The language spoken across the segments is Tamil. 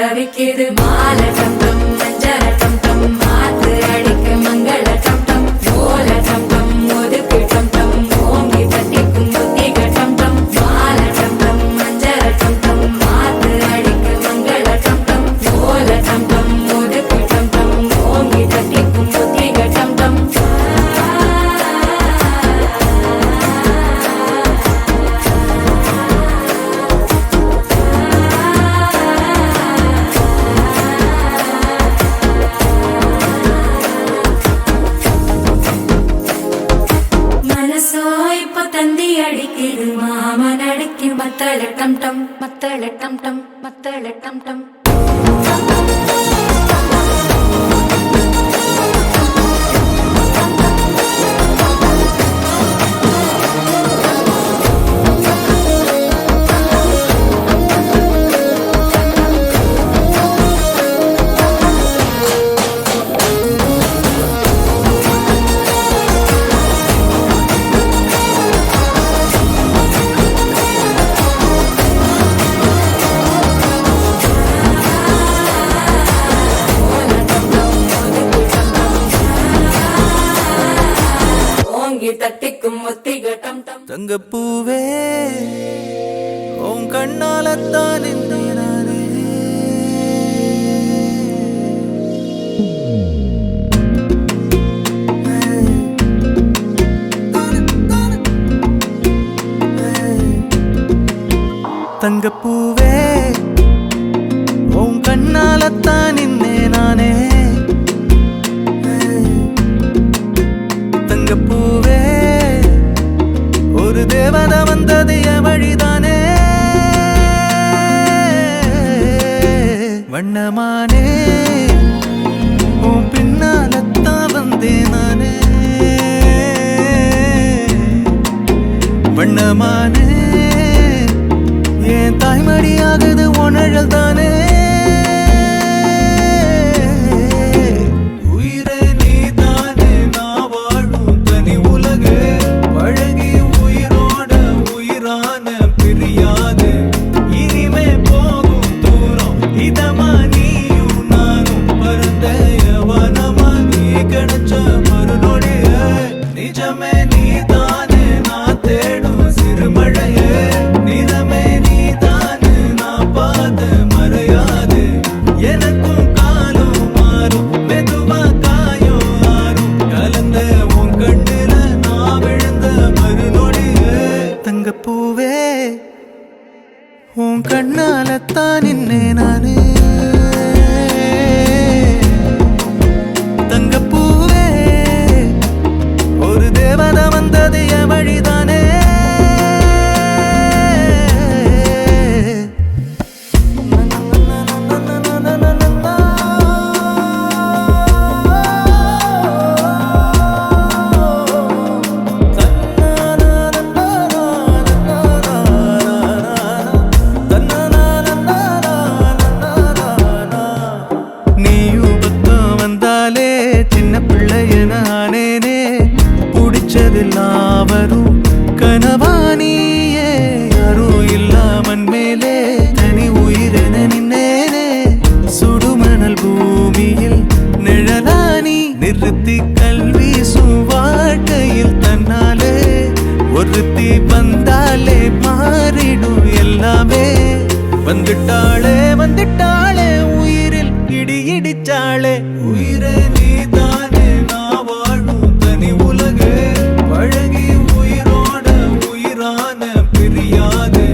தவிக்கிது மால டம் டம் மஞ்சள டம் டம் மாத்து அடிக்க மங்கள டம் டம் ஓல டம் டம் ஒதுக்கு டம் டம் ஓங்கி தட்டிக்கும் புத்திக டம் டம் மால டம் டம் மஞ்சள டம் டம் மாத்து அடிக்க மங்கள டம் டம் ஓல டம் டம் ஒதுக்கு டம் டம் ஓங்கி தட்டிக்கும் புத்திக டம் டம் தந்தி அடிக்குது மாமன் அடிக்கு மத்தள டம் டம் மத்தள டம் டம் மத்தள டம் டம் தட்டிக்கும் முத்திக டம் டம் தங்கப்பூவே உன் கண்ணாலத்தான் நானே தங்கப்பூவே உன் கண்ணாலத்தான் நானே தங்கப்பூவே ஒரு தேவதை வந்தது என் வழிதானே வண்ணமானே உன் பின்னாலத்தான் வந்தேன் நானே வண்ணமானே என் தாய்மடியாகுது உணழல் தானே உன் கண்ணாலத்தான் நின்னே நானே தங்கப்பூவே ஒரு தேவதை வந்தது என் வழிதானே வரும் கனவானியே யாரும் இல்லாமன் மேலே தனி உயிரென நின்னேனே சுடுமணல் பூமியில் நிழலானி நிறுத்தி கல்வி வாழ்க்கையில் தன்னாலே ஒருத்தி வந்தாலே மாறிடும் எல்லாமே வந்துட்டாளே வந்துட்டாளே உயிரில் இடி இடிச்சாளே உயிரே நீதானே நான் வாழும் தனி உலகு பழகி உயிரோட உயிரான பிரியாது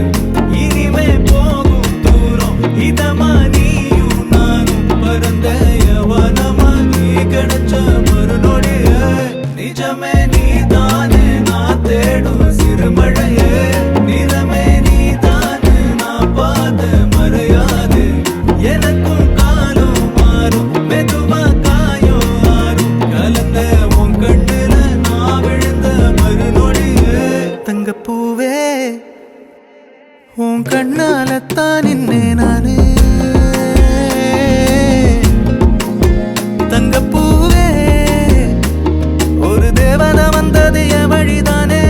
இனிமே போகும் தூரம் இதமா நீயும் நானும் பரந்த யவனமா நீ கிடைச்ச மறுநொடிய நிஜமே நீதானே நான் தேடும் சிறுமழையே நிறமே நீதானே நான் பாத மறையாது எனக்கும் காலம் மாறும் மெதுவா காயம் ஆறும் கலந்த உன் கண்ணுல நான் விழுந்த மறுநொடியே தங்கப்பூவே உன் கண்ணாலத்தான் நின்னே நானே தங்கப்பூவே ஒரு தேவதை வந்தது என் வழிதானே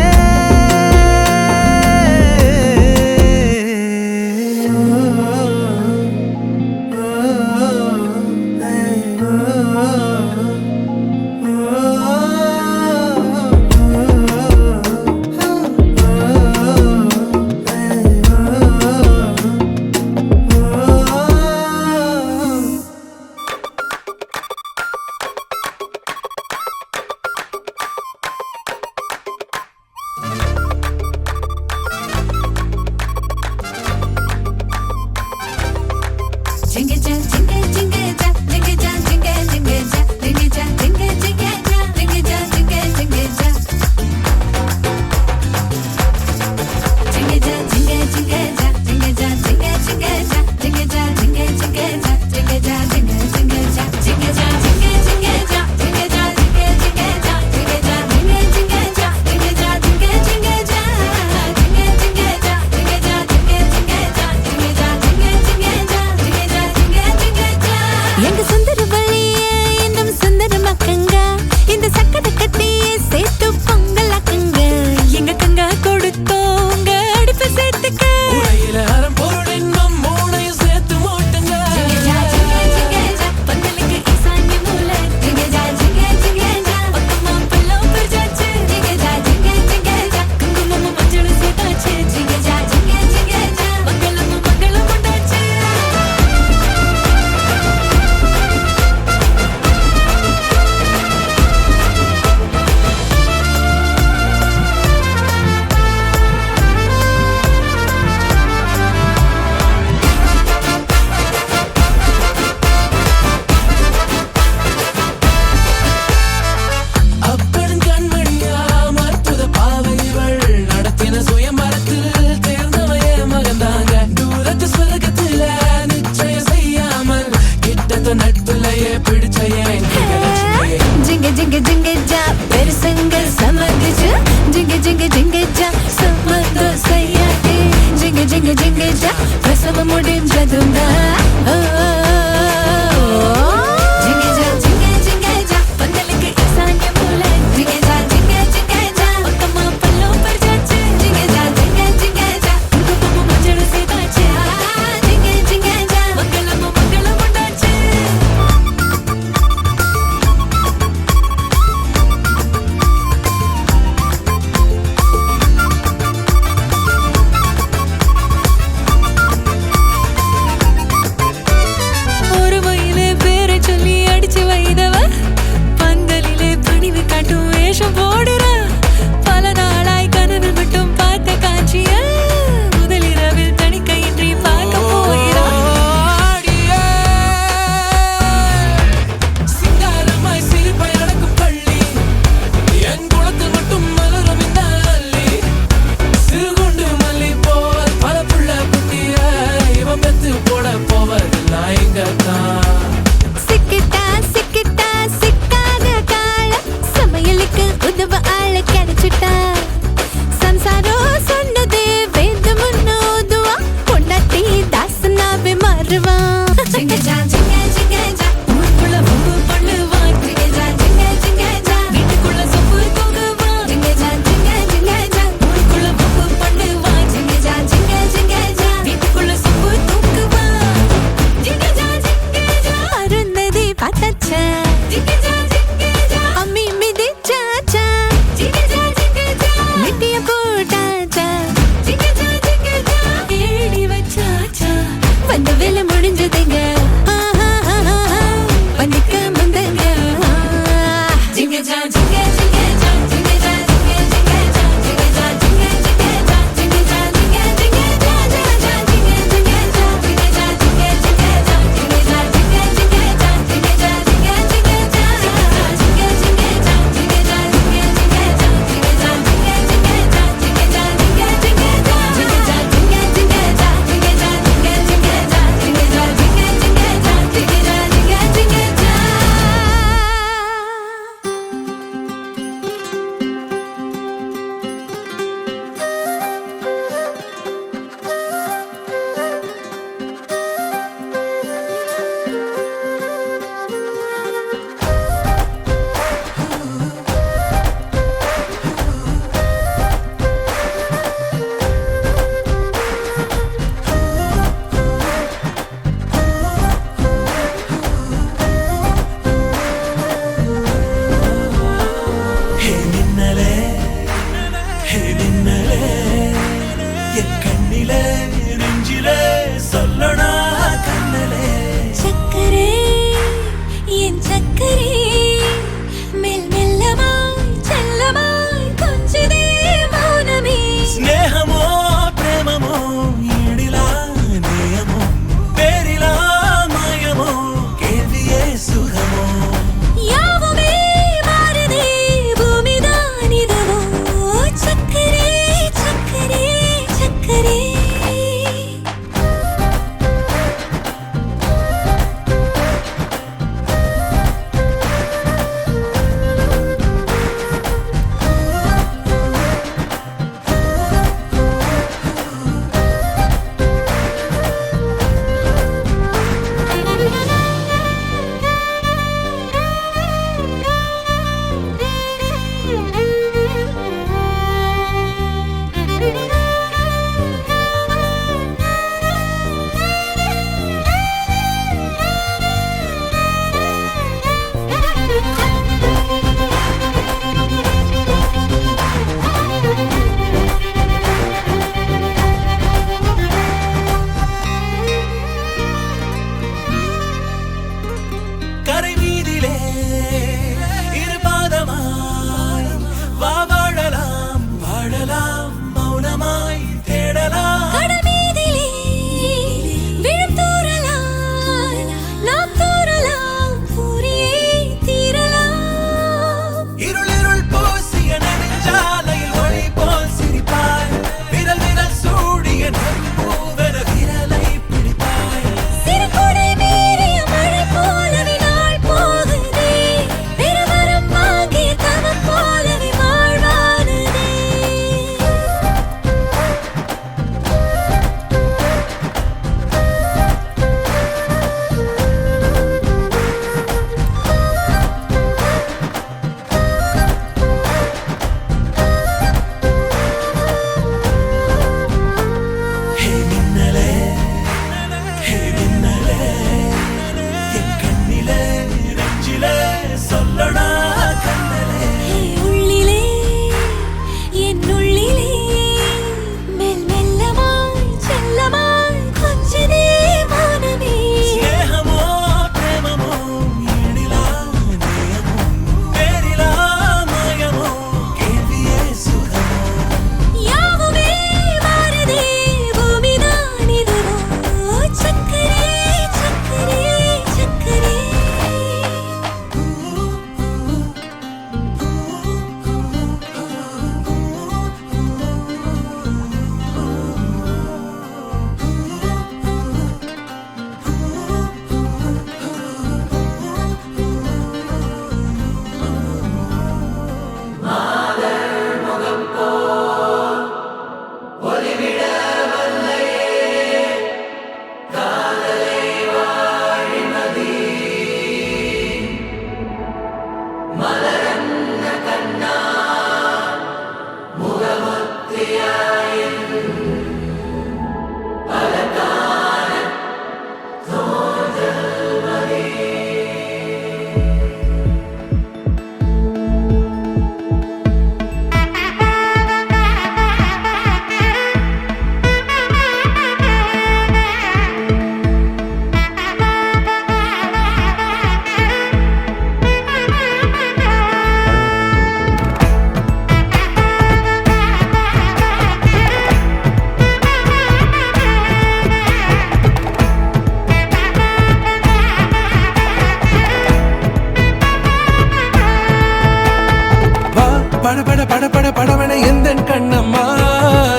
பட பட படவன எந்தன் கண்ணம்மா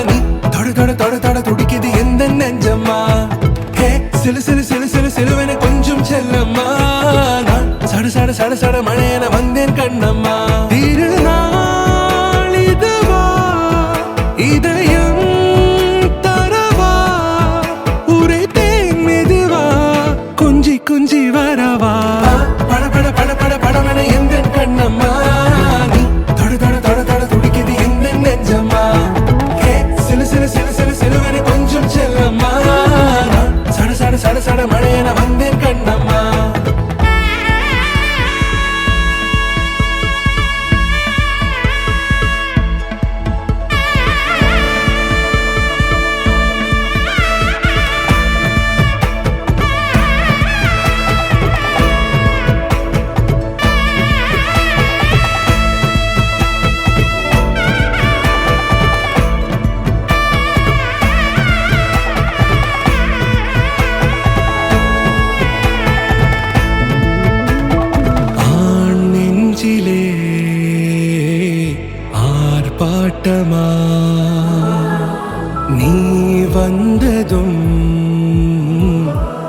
நீ தொட தொட தொட தொட துடிக்குது எந்த நெஞ்சம்மா ஹே சிலு சிலு சிலு சிலு சிலுவன கொஞ்சம் செல்லம்மா நான் சட சட சட சட மழையன வந்தேன் கண்ணம்மா திருநாள் இதுவா இதயம் தரவா உரைத்தேன் மெதுவா கொஞ்சி கொஞ்சி வரவா பட பட பட பட படவன எந்தன் கண்ணம்மா நீ தொட தொட தொட தொட துடிக்குது எந்த நெஞ்சம்மா ஹே சிலு சிலு சிலு சிலு சிலுவன கொஞ்சம் செல்லம்மா நான் சட சட சட சட மழையன வந்தேன் கண்ணம்மா ஆர்ப்பாட்டமா நீ வந்ததும்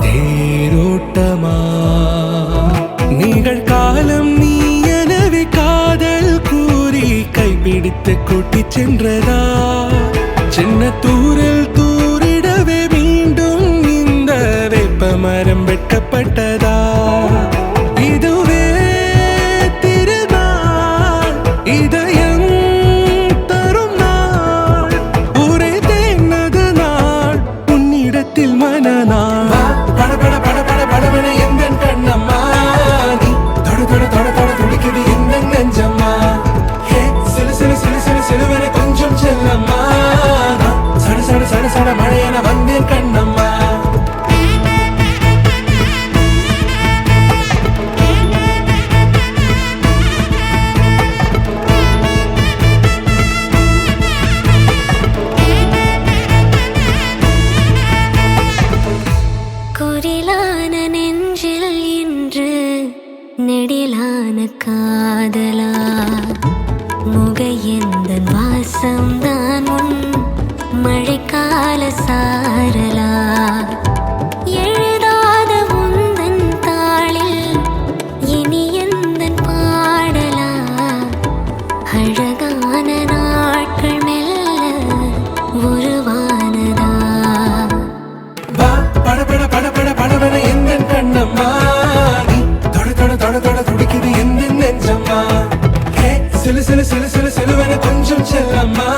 தேரோட்டமா நிகழ்காலம் நீ எனவே காதல் கூறி கைப்பிடித்து கூட்டிச் சென்றதா சின்ன தூரல் தூரிடவே மீண்டும் இந்த வேப்ப மரம் வெட்கப்பட்டதா இதுவே திருநாள் இதயம் தரும் நாள் உரைத்தேனது நாள் உன்னிடத்தில் மனநாள் பட பட பட பட படவன எந்தன் கண்ணம்மா நீ தொட தொட தொட தொட துடிக்குது எந்த நெஞ்சம்மா ஹே சிலு சிலு சிலு சிலு சிலுவன கொஞ்சம் செல்லம்மா நான் சட சட சட சட மழையன வந்தேன் கண்ணம்மா குரிலான நெஞ்சில் இன்று நெடிலான காதலா முகையெந்தன் வாசம்தான் உன் மழைக்கால சாரலா எழுதாத உந்தன் தாளில் இனி எந்தன் பாடலா அழகான நாட்கள் மெல்ல உருவானதா பட பட பட பட படவன எந்தன் கண்ணம்மா நீ தொட தொட தொட தொட துடிக்குது எந்த நெஞ்சம்மா ஹே சிலு சிலு சிலு சிலு சிலுவன கொஞ்சம் செல்லம்மா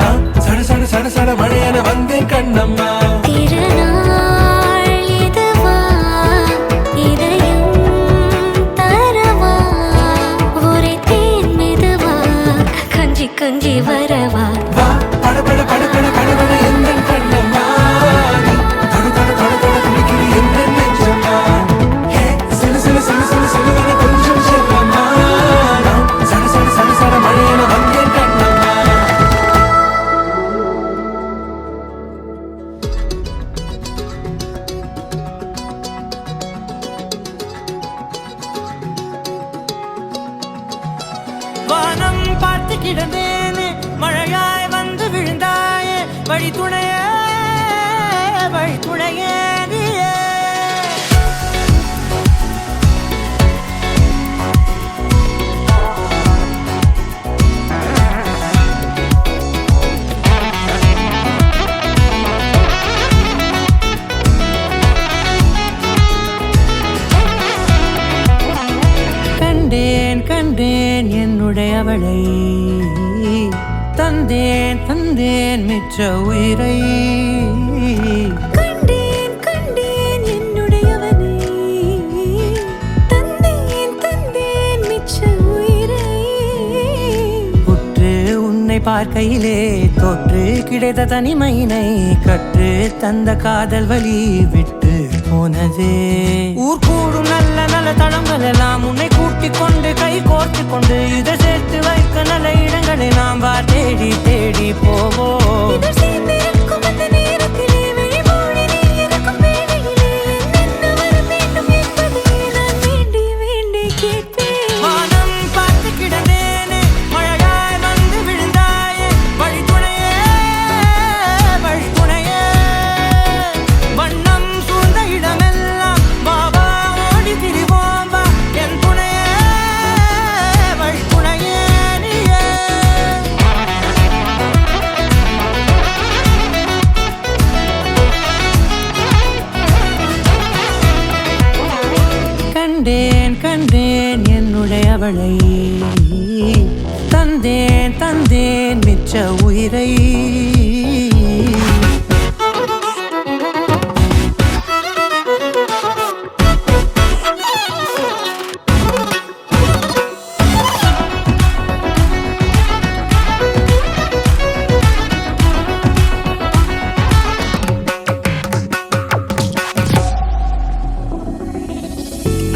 நான் சட சட சட சட மழையன வந்தேன் கண்ணம்மா திருநாள் இதுவா இதயம் தரவா உரைத்தேன் மெதுவா கொஞ்சி கொஞ்சி வரவா பட பட பட பட படவன எந்தன் கண்ணம்மா நீ தொட தொட தொட தொட துடிக்குது எந்த நெஞ்சம்மா ஹே சிலு சிலு சிலு சிலு சிலுவன கொஞ்சம் செல்லம்மா நான் சட சட சட சட மழையன வந்தேன் கண்ணம்மா வானம் பார்த்து கிடந்தேனே மழையாய் வந்து விழுந்தாயே வழி துணையே நீயே கண்டேன் கண்டேன் என்னுடையவளை தந்தேன் தந்தேன் மிச்ச உயிரை கண்டேன் கண்டேன் என்னுடையவனை தந்தேன் தந்தேன் மிச்ச உயிரை உற்று உன்னை பார்க்கையிலே தொற்று கிடைத்த தனிமையினை கற்று தந்த காதல் வழி விட்டு போனதே ஊர் கூடும் நல்ல நல்ல தளங்கள் எல்லாம் உன்னை கூட்டிக் கொண்டு கை கோர்த்து கொண்டு இதை சேர்த்து வைக்க நல்ல இடங்களை நாம் வா தேடி தேடி போவோம் இதழ் சேர்ந்திருக்கும் அந்த நேரத்திலே விழிமூடி நீ இருக்கும் வேளையிலே என்னென்ன வர வேண்டும் என்பதை நான் வேண்டி வேண்டி கேட்பேன் வானம் பார்த்து கிடந்தேனே மழையாய் வந்து அவளை தந்தேன் தந்தேன் மிச்ச உயிரை.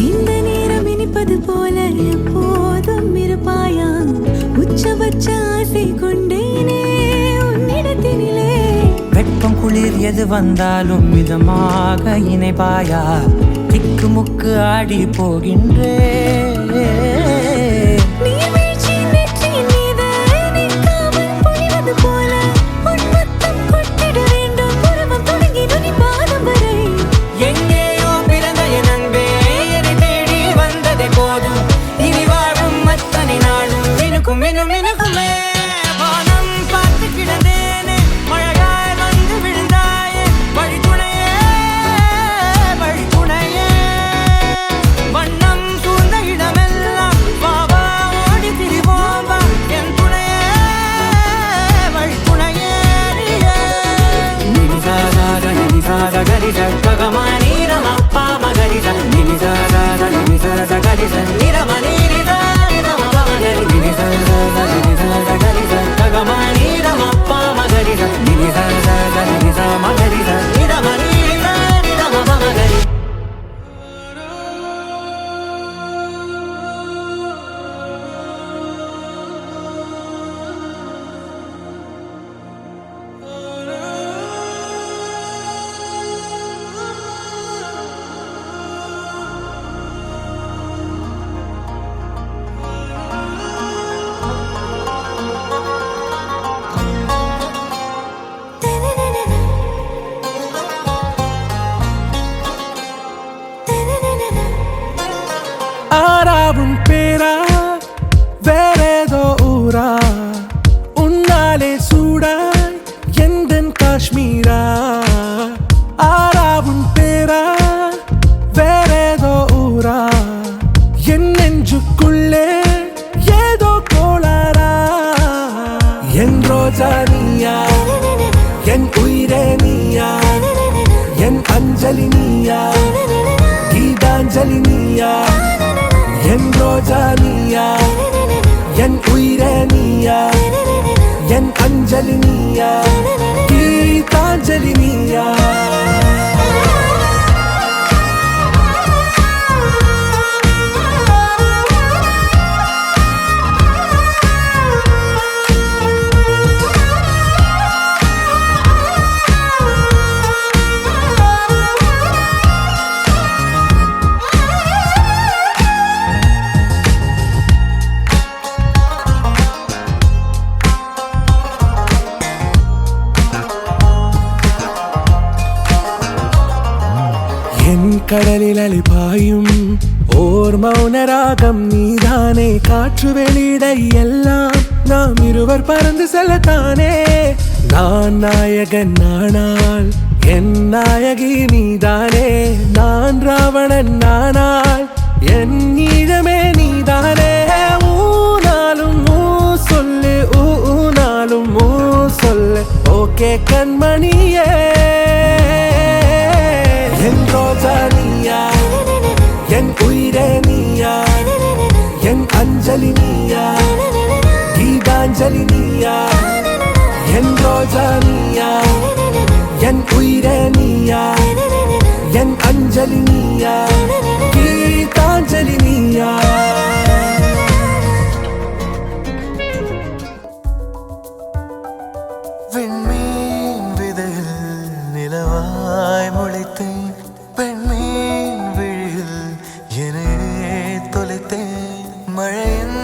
இந்த நேரம் இனிப்பது போல எப்போதும் இருப்பாயா? உச்சபட்ச ஆசை கொண்டேனே உன்னிடத்தினிலே. வெப்பம் குளிர் எது வந்தாலும் மிதமாக இணைப்பாயா? திக்கு முக்கு ஆடி போகின்றே. நீர்வீழ்ச்சி நெற்றியின் மீது நிற்காமல் பொழிவது போல உன் முத்தம் கொட்டிட வேண்டும். உருவம் தொடங்கி நுனி பாதம் வரை. எங்கேயோ பிறந்த என் அன்பே, என்னை தேடி வந்ததே போதும். இனி வாழும் அத்தனை நாளும் மினுக்கும் மினும் மினுக்குமே. வானம் பார்த்து கிடந்தேனே, மழையாய் வந்து விழுந்தாயே. வழித்துணையே வழித்துணையே, வண்ணம் சூழ்ந்த இடமெல்லாம் வா வா ஓடி திரிவோம் வா. என் துணையே வழித்துணையே நீயே. நினிசாத நினிசாத கரிச ககமானி ரமப்பா மகரிச. நினிசாத நினிசாத கரிச நிரமணி நிதா நிதம மகரி. நினிசாத நினிசாத கரிச ககமானி ரமப்பா மகரிச. நினிசாத நினிசா மகரிச நிரமணி நிதா நிதம மகரி. ஆறாவும் பேரா வேறேதோ ஊரா, உன்னாலே சூடாய் எந்தன் காஷ்மீரா. ஆறாவும் பேரா வேறேதோ ஊரா, என் நெஞ்சுக்குள்ளே ஏதோ கோளாரா. என் ரோஜா நீயா, என் உயிரே நீயா, என் அஞ்சலி நீயா, கீதாஞ்சலி நீயா. என் ரோஜா நீயா, என் உயிரே நீயா, என் அஞ்சலி நீயா, கீதாஞ்சலி நீயா. என் கடலில் அலைபாயும் ஓர் மௌன ராகம் நீதானே. காற்று வெளியிட எல்லாம் நாம் இருவர் பறந்து செல்லத்தானே. நான் நாயகன் நானால் என் நாயகி நீதானே. நான் ராவணன் நானால் என் ஈழமே நீதானே. ஊனாலும் ஊ சொல்லு, ஊனாலும் ஊ சொல்லு, ஓகே கண்மணியே. என் ரோஜா நீயா, என் உயிரே நீயா, என் அஞ்சலி நீயா, கீதாஞ்சலி நீயா. என் ரோஜா நீயா, என் உயிரே நீயா, என் அஞ்சலி நீயா, கீதாஞ்சலி நீயா. விண்மீன் விதையில் நிலவாய் முளைத்தேன், பெண்மீன் விழியில் என்னையே தொலைத்தேன். மழையின்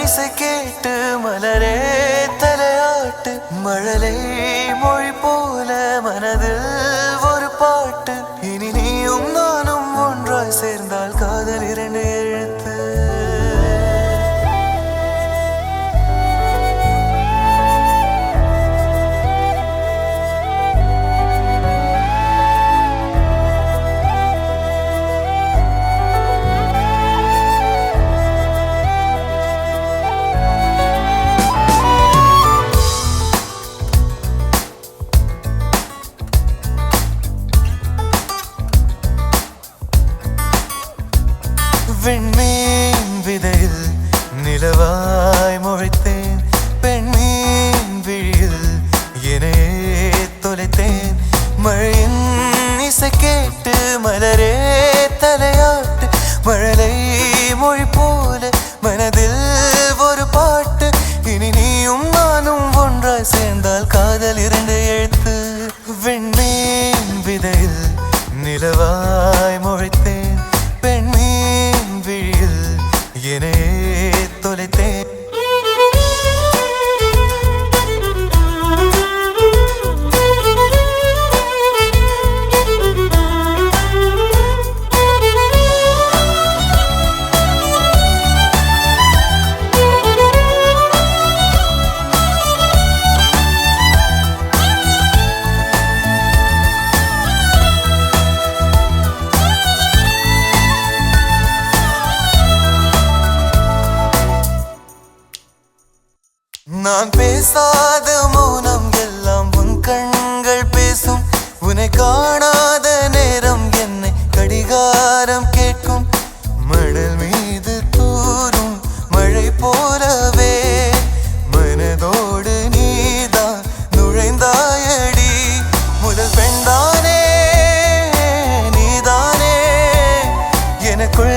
இசை கேட்டு மலரே தலையாட்டு, மழலை மொழி போல மனதில் ஒரு பாட்டு. இனி நீயும் நானும் ஒன்றாய் சேர்ந்தால் காதல் இரண்டு எழுத்து.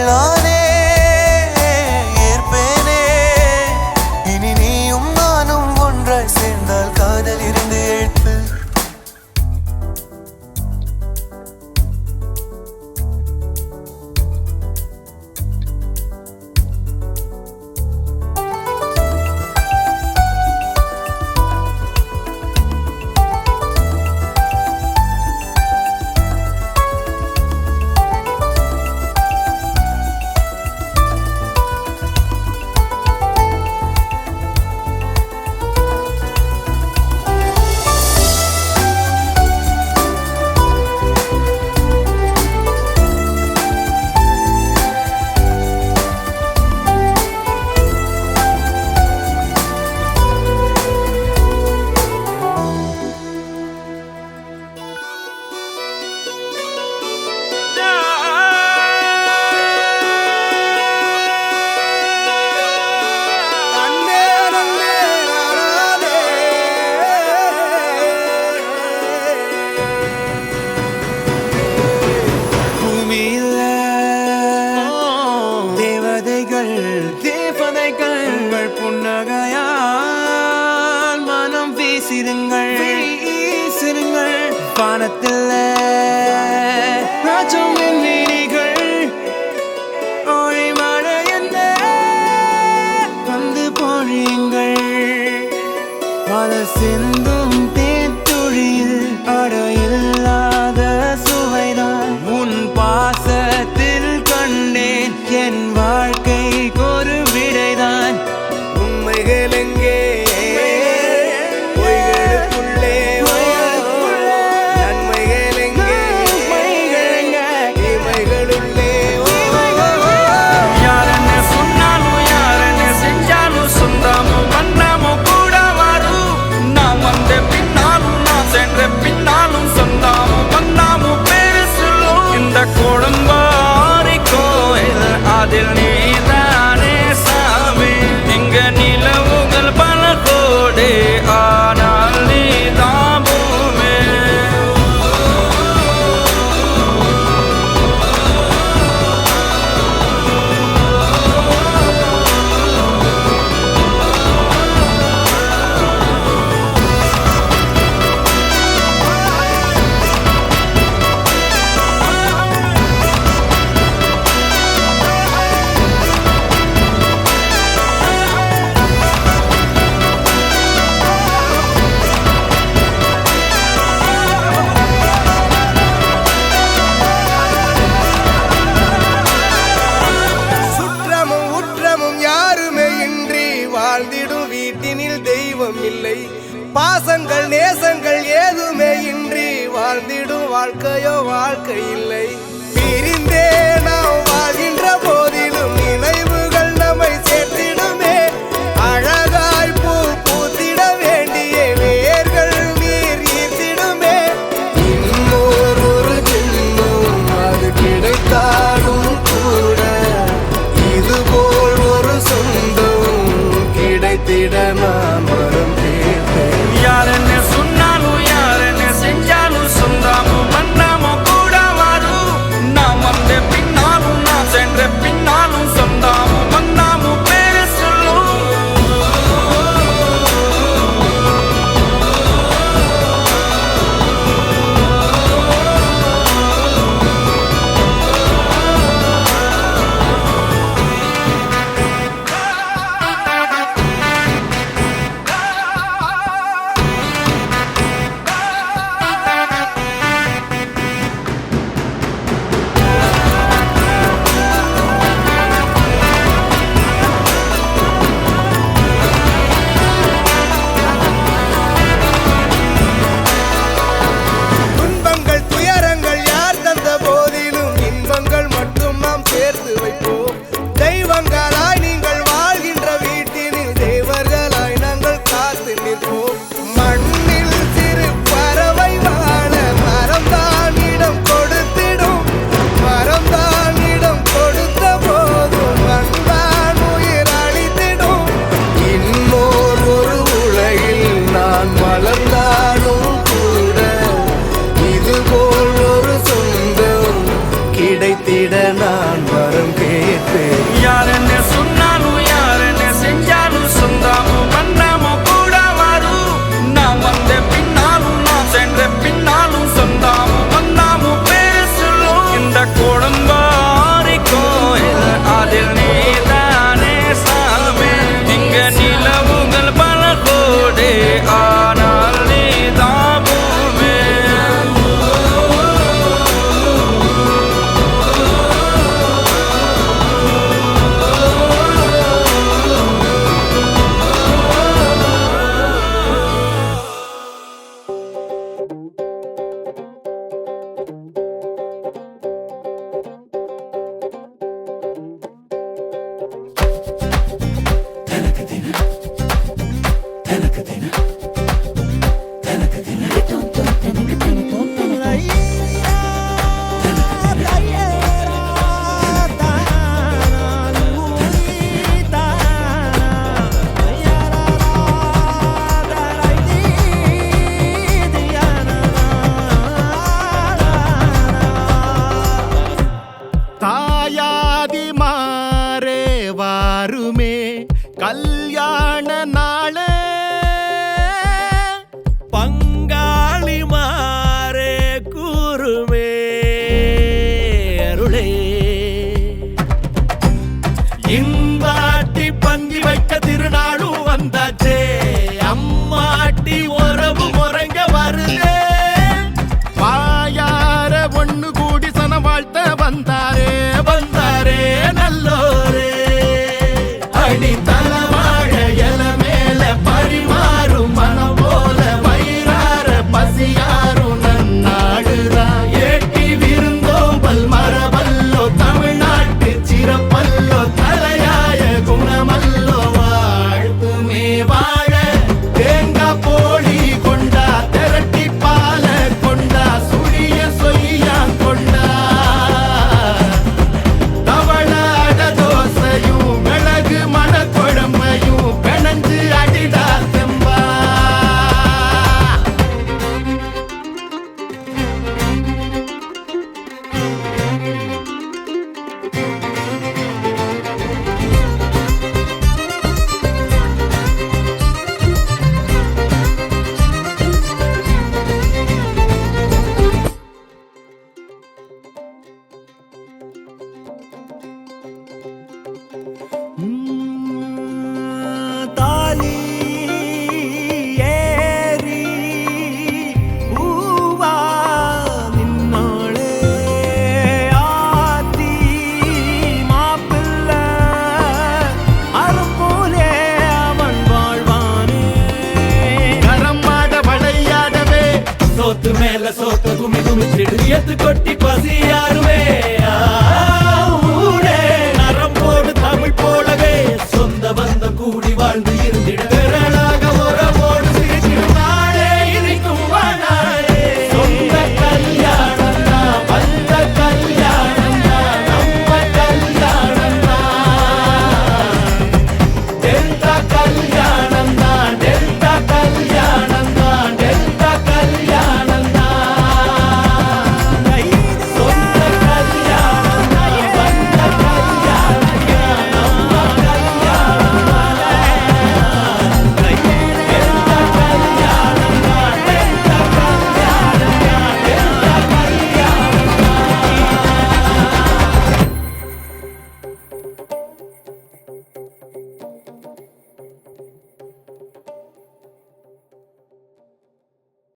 நானே ஏற்பேனே. இனி நீயும் நானும் ஒன்றாய் சேர்ந்தால் காதல் இருந்து எழுப்பு. தேவதைகள் புன்னகையால் மனம் வீசிருங்கள் வானத்தில் ராஜம் வீணிகள் ஒளி மழை என்ன வந்து பொழியுங்கள். மலர் சிந்தும் தேத்துழியில் அடையில்லாத சுவைதான் உன் பாசத்தில் கண்டேன். என் வாழ்க்கைக்கு ஒரு விடைதான். உண்மைகள் எங்கே பொய்களுக்குள்ளே நன்மைகள் எங்கே இமைகளுள்ளே. யாரென்ன சொன்னாலும் யாரென்ன செஞ்சாலும் சொந்தமும் வண்ணமும் கூட வரும். நான் வந்த பின்னாலும் நான் சென்ற பின்னாலும் சொந்தமும் வண்ணமும் பேரு சொல்லும். இந்த கோடம்பாரி கோயில் அதில் நீதானே சாமி. இங்க நிலவுகள் பல கோடி ஆனால் நீதான் பூமி. சுற்றமும் உற்றமும் யாருமே இன்றி வாழ்ந்திடும் வீட்டினில் தெய்வம் இல்லை. பாசங்கள் நேசங்கள் ஏதுமே இன்றி வாழ்ந்திடும் வாழ்க்கையோ வாழ்க்கை இல்லை. பிரிந்தே நாம் வாழ்கின்ற போதிலும் நினைவுகள் நம்மை சேர்த்திடுமே. அழகாய் பூ பூத்திட வேண்டிய வேர்கள் நீர் ஈர்த்திடுமே. இன்னொரு ஜென்மம் அது கிடைத்தாலும் கூட இதுபோல் ஒரு சொந்தம் கிடைத்திட நான் வரம் கேட்பேன். யாரென்ன சொன்னாலும் யாரென்ன செஞ்சாலும் சொந்தமும் வண்ணமும் கூட வரும். நான் வந்த பின்னாலும் நான் சென்ற பின்னாலும் சொந்தமும் வண்ணமும் பேரு சொல்லும். துன்பங்கள் துயரங்கள் யார் தந்த போதிலும் இன்பங்கள் மட்டும் நாம் சேர்த்து வைப்போம். தெய்வங்களாய் நீங்கள் வாழ்கின்ற வீட்டினில் தேவர்களாய் நாங்கள் காத்து நிற்போம். மண்ணில் சிறு பறவை வாழ மரம்தான் இடம் கொடுத்திடும். மரம்தான் இடம் கொடுத்த போதும் மண்தான் உயிர் அளித்திடும். இன்னொரு ஒரு உலகில் நான் வளர்ந்தாலும் கூட இதுபோல் ஒரு சொந்தம் கிடைத்திட நான் வரம் கேட்பேன். தாயாதி மாறே வாருமே கல்யாண நாளே பங்காளி மாறே கூறுமே அருளே இந்தாட்டி பந்தி வைக்க திருநாளும் வந்தாச்சே அம்மாட்டி உறவு முறைங்க வருதே வாயார ஒண்ணு கூடி சன வாழ்த்த வந்தாரே வந்தாரே நல்லோரே அடி தலவாழ இல மேல பரிமாறும் மனம் போல வயிறார பசியாரும் நன்னாடுதா ஏட்டி விருந்தோம்பல் மரபல்லோ தமிழ்நாட்டு சிறப்பல்லோ தலையாய குணமல்லோ வாழ்த்துமே வாழ தேங்காய் போடி கொண்டா திரட்டி பால கொண்டா சுழிய சொய்யா கொண்டா தவள அட தோசையும் மிளகு மணக்குழம்பையும் பிணைஞ்சு அடிடா செம்பா தாலி ஏறி பூவா நின்னோளே ஆத்தி மாப்பிள்ள அரும்போலே அவன் வாழ்வானே கரம்மாட வளையாடவே சோத்து மேல சோத்த குமி குமிச்சிடு எத்து கொட்டி பசியா